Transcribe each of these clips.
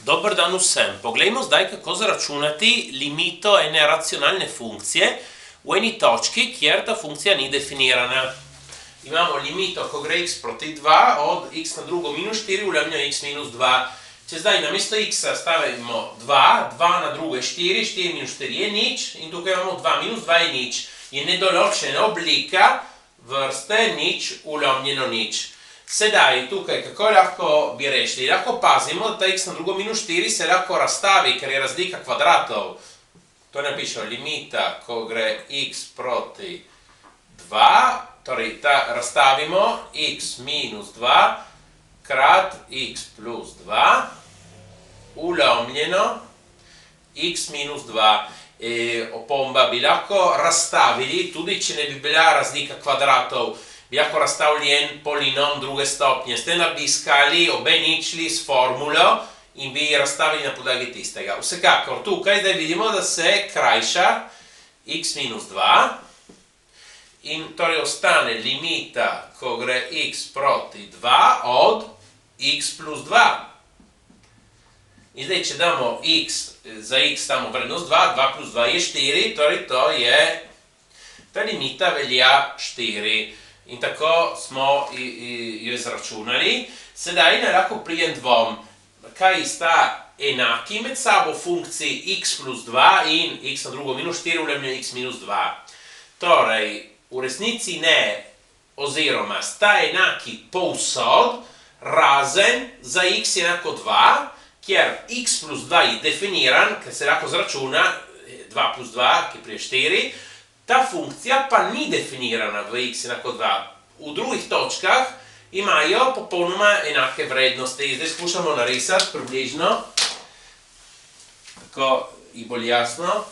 Dobar dan vsem. Poglejmo zdaj, kako zaračunati limito ene racionalne funkcije v eni točki, kjer ta funkcija ni definirana. Imamo limito, ko gre x proti 2, od x na drugo minus 4 v lemnjo x minus 2. Če zdaj namesto x stavimo 2, 2 na drugo je 4, 4 minus 4 je nič in tukaj imamo 2 minus 2 je nič. Je nedoločena oblika vrste nič v lomljeno nič. Sedaj, tukaj, kako lahko bi rešili? Lahko pazimo, da ta x na drugo minus 4 se lahko razstavi, ker je razlika kvadratov. To napišemo limita, ko gre x proti 2, torej razstavimo x minus 2 krat x plus 2 ulomljeno x minus 2. Opomba bi lahko razstavili, tudi če ne bi bila razlika kvadratov, bi lahko razstavili en polinom druge stopnje. S tem, da bi iskali obe ničli s formulo in bi razstavili na podlagi tistega. Vsekakor, tukaj zdaj vidimo, da se krajša x minus 2 in torej ostane limita, ko gre x proti 2 od x plus 2. In zdaj, če damo x, za x damo vrednost 2, 2 plus 2 je 4, torej to je, ta limita velja 4. In tako smo jo izračunali. Sedaj lahko prijem dvom, kaj sta enaki med sabo funkciji x plus 2 in x na drugo minus 4 v lemnjo x minus 2. Torej, v resnici ne, oziroma sta enaki povsod, razen za x enako 2, kjer x plus 2 je definiran, ker se lahko zračuna 2 plus 2, ki prije 4, ta funkcija pa ni definirana v x enako 2. V drugih točkah imajo popolnoma enake vrednosti. Zdaj skušamo narisati približno, tako je bolj jasno.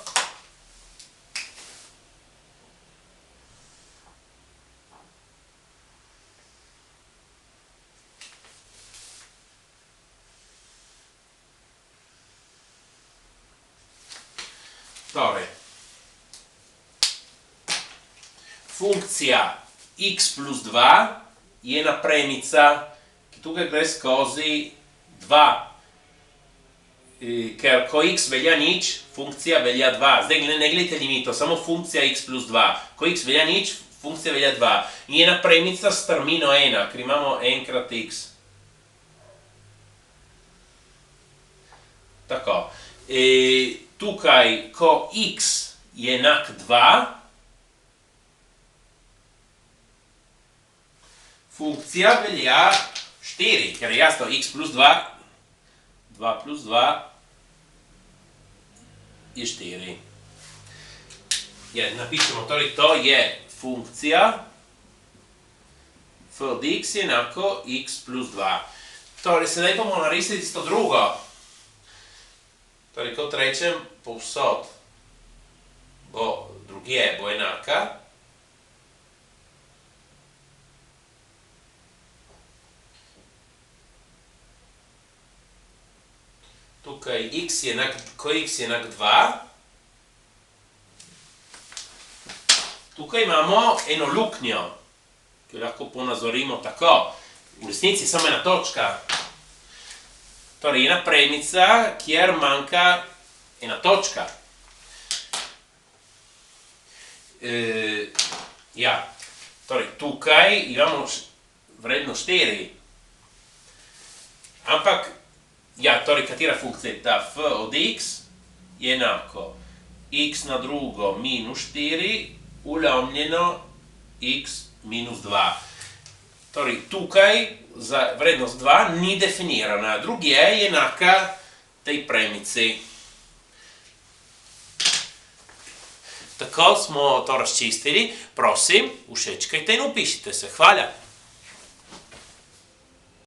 Torej, funkcija x plus 2 je ena premica, ki tukaj gre skozi 2. Ker ko x velja nič, funkcija velja 2. Zdaj ne gledajte limito, samo funkcija x plus 2. Ko x velja nič, funkcija velja 2. In je ena premica s termino 1, ker imamo 1 krat x. Tako. Tukaj, ko x je enak 2, funkcija velja 4, ker je jasno x plus 2, 2 plus 2 je 4. Napišemo, torej to je funkcija f od x je enako x plus 2. Torej, sedaj bomo narisali tisto drugo. Torej, kot rečem, povsod bo drugje bo enaka. Tukaj ko x je enak 2, tukaj imamo eno luknjo, ki jo lahko ponazorimo tako. V resnici samo ena točka. Torej, ena premica, kjer manjka ena točka. Torej, tukaj imamo vrednost 4. Ampak, torej, katera funkcija je ta? F od x je enako x na drugo minus 4 ulomljeno x minus 2. Torej, tukaj za vrednost 2 ni definirana. Drugje je enaka tej premici. Tako smo to razčistili. Prosim, všečkajte in vpišite se. Hvala.